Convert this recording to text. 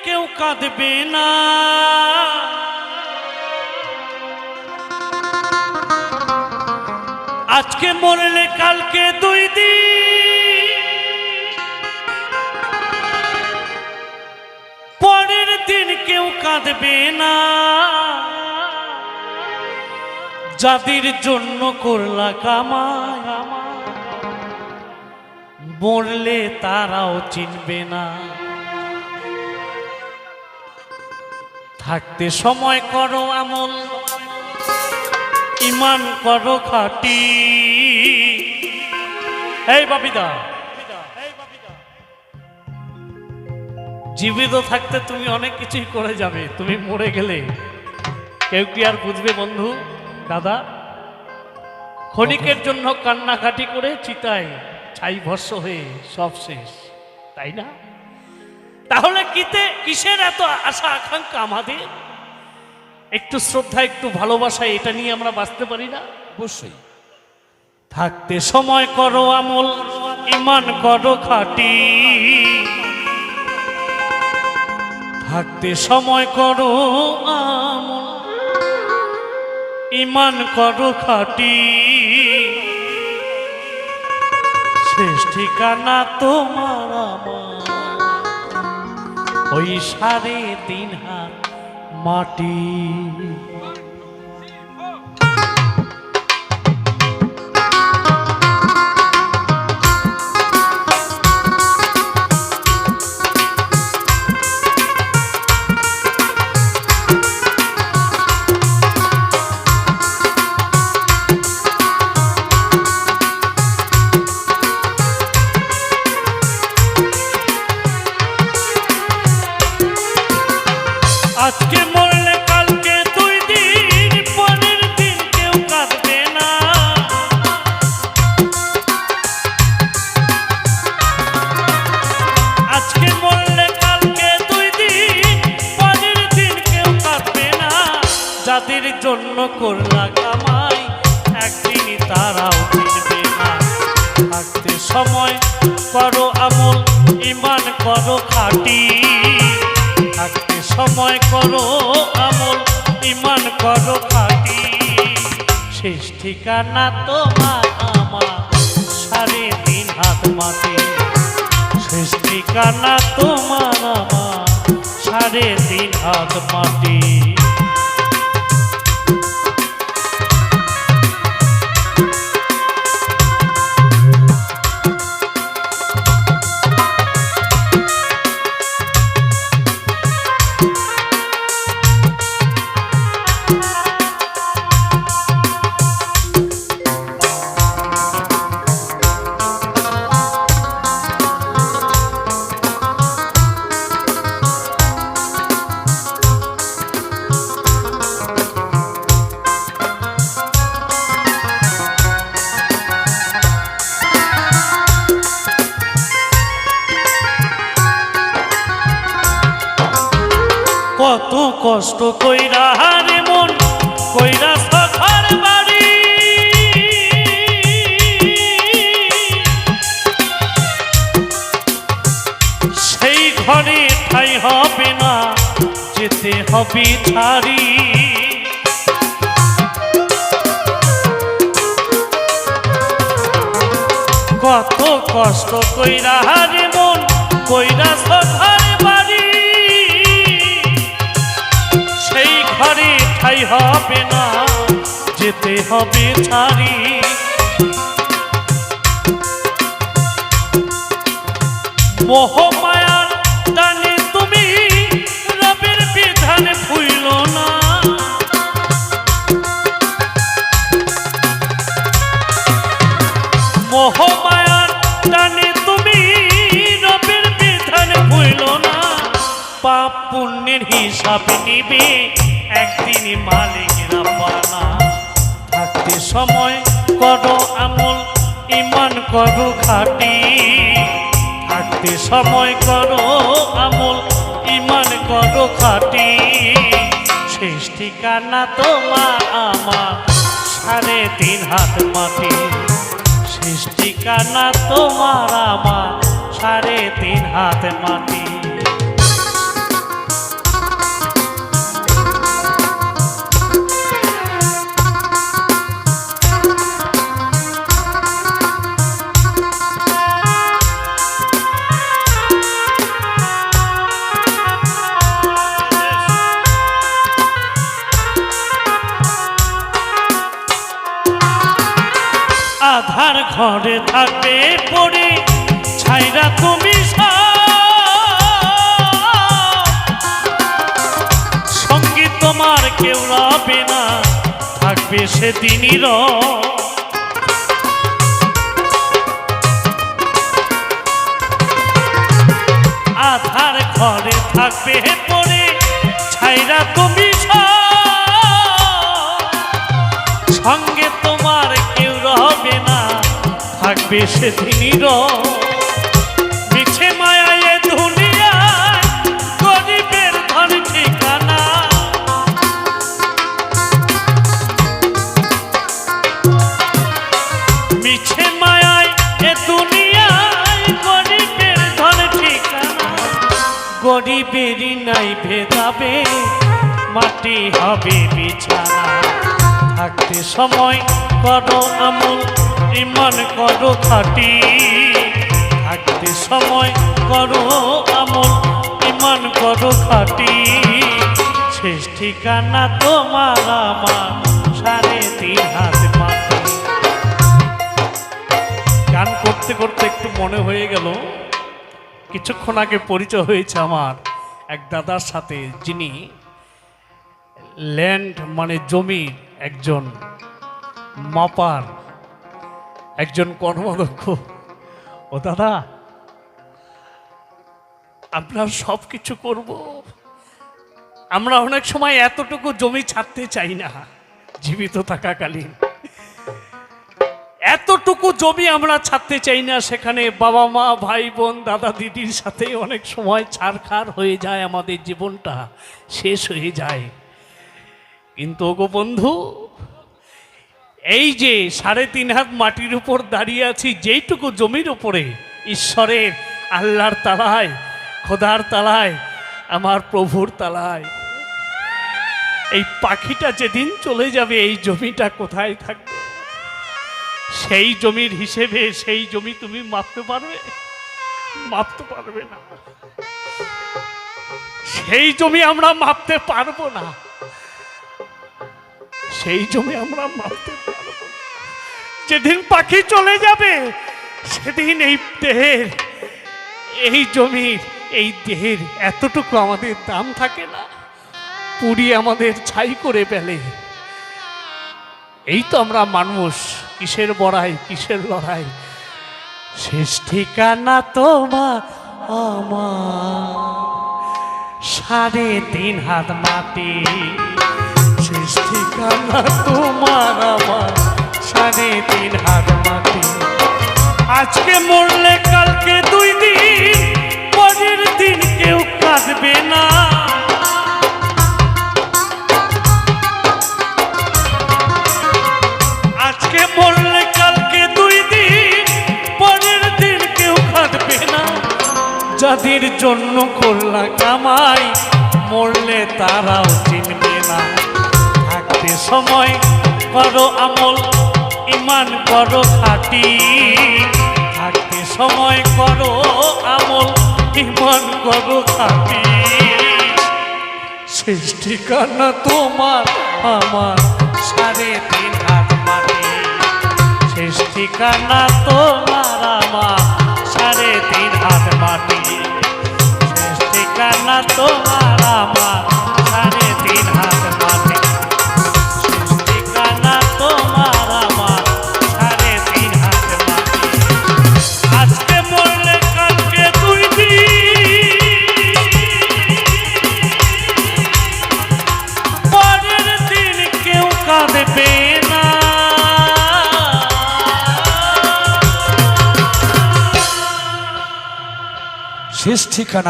কেউ কাঁদবে না, আজকে মরলে কালকে 2 দিন, পরের দিন কেউ কাঁদবে না। যাদের জন্য করলা কামাই মরলে তারাও চিনবে না। থাকতে সময় করো আমল, ইমান করো খাঁটি। এই বাপিদা, জীবিত থাকতে তুমি অনেক কিছুই করে যাবে, তুমি মরে গেলে কেউ কি আর বুঝবে বন্ধু? দাদা, ক্ষণিকের জন্য কান্নাকাটি করে চিতায় ছাই ভস্ম হয়ে সব শেষ, তাই না? তাহলে কিসের এত আশা আকাঙ্ক্ষা আমাদের? একটু শ্রদ্ধা, একটু ভালোবাসা, এটা নিয়ে আমরা বাঁচতে পারি না? অবশ্যই। থাকতে সময় করো আমল, ইমান করো খাঁটি। থাকতে সময় করো আমল, ইমান করো খাঁটি। শেষ ঠিকানা তোমার আমার ওই 3.5 হাত মাটি। আজকে মরলে কালকে 2 দিন, পরের দিন কেউ কাঁদবে না। আজকে মরলে কালকে 2 দিন, পরের দিন কেউ কাঁদবে না। যাদের জন্য করলা কামাই একদিন তারাও চিনবে না। থাকতে সময় করো আমল, ইমান করো খাঁটি। থাকতে সময় করো আমল, ইমান করো খাঁটি। শেষ ঠিকানা তোমার আমার 3.5 হাত মাটি। শেষ ঠিকানা তোমার আমার 3.5 হাত মাটি। কত কষ্ট কইরা রে মন, কইরা ঘর বাড়ি। সেই ঘরে ঠাই হবে না, যেতে হবে ছাড়ি। কত কষ্ট কইরা রে মন, কইরা ঘর বাড়ি। সেই ঘরে ঠাই হবে না, যেতে হবে ছাড়ি। মোহ মায়ার টানে তুমি রবের বিধান ভুইল না। মোহ মায়ার টানে তুমি রবের বিধান ভুইল না। পাপ পুণ্যের হিসাব নিবে একদিন মালিক রাব্বানা। থাকতে সময় করো আমল, ইমান করো খাঁটি। থাকতে সময় করো আমল, ইমান করো খাঁটি। শেষ ঠিকানা তোমার আমার 3.5 হাত মাটি। শেষ ঠিকানা তোমার আমার 3.5 হাত মাটি। আধার ঘরে থাকবে পড়ে ছাইরা তুমি সঙ্গী তোমার কেউ রবে না, থাকবে সেদিনই আধার ঘরে থাকবে পড়ে ছাইরা তুমি সঙ্গে তোমার কেউ রবে না, থাকবে সেদিনই মিছে মায়ায় দুনিয়ায় গরিবের ধন ঠিকানা। মিছে মায়ায় এ দুনিয়ায় গরিবের ধন ঠিকানা। গরিবেরই নাই ভেদাবে মাটি হবে বিছানা। থাকতে সময় করো আমল ইমান করো খাটি। থাকতে সময় করো আমল ইমান করো খাটি। শেষ ঠিকানা তোমার আমার 3.5 হাত মাটি। গান করতে করতে একটু মনে হয়ে গেল কিছুক্ষণ আগে পরিচয় হয়েছে আমার এক দাদার সাথে, যিনি ল্যান্ড মানে জমির একজন মাপার, একজন কর্মদক্ষ। ও দাদা, আমরা সব কিছু করব, আমরা অনেক সময় এতটুকু জমি ছাড়তে চাই না জীবিত থাকাকালীন। এতটুকু জমি আমরা ছাড়তে চাই না, সেখানে বাবা মা ভাই বোন দাদা দিদির সাথে অনেক সময় ছাড়খাড় হয়ে যায়, আমাদের জীবনটা শেষ হয়ে যায়। কিন্তু ওগো বন্ধু, এই যে 3.5 হাত মাটির উপর দাঁড়িয়ে আছি, যেইটুকু জমির উপরে ঈশ্বরের আল্লাহর তালায়, খোদার তালায়, আমার প্রভুর তালায়, এই পাখিটা যেদিন চলে যাবে এই জমিটা কোথায় থাকবে? সেই জমির হিসেবে সেই জমি তুমি মাপতে পারবে? মাপতে পারবে না। সেই জমি আমরা মাপতে পারবো না, সেই জমি আমরা মাপতে পারবো না। যেদিন পাখি চলে যাবে সেদিন এই দেহের, এই জমির, এই দেহের এতটুকু আমাদের দাম থাকে না, পুড়িয়ে আমাদের ছাই করে ফেলে। এই তো আমরা মানুষ, কিসের বড়াই কিসের লড়াই। শেষ ঠিকানা তোমার আমার 3.5 হাত মাটি। শেষ ঠিকানা তোমার আমার 3.5 হাত মাটি। আজকে মরলে কালকে 2 দিন, পরের দিন কেউ কাঁদবে না। আজকে মরলে কালকে 2 দিন, পরের দিন কেউ কাঁদবে না। যাদের জন্য করলা কামাই, মরলে তারাও চিনবে না। থাকতে সময় করো আমল ইমান করো খাটি। থাকতে সময় করো আমল ইমান করো খাটি। শেষ ঠিকানা তোমার আমার 3.5 হাত মাটি। শেষ ঠিকানা তোমার আমার 3.5 হাত মাটি। শেষ ঠিকানা তোমার আমার 3.5 হাত মাটি। শেষ ঠিকানা তোমার আমার 3.5 হাত মাটি। আজকে মরলে কালকে 2 দিন, পরের দিন কেউ কাঁদবে না। শেষ ঠিকানা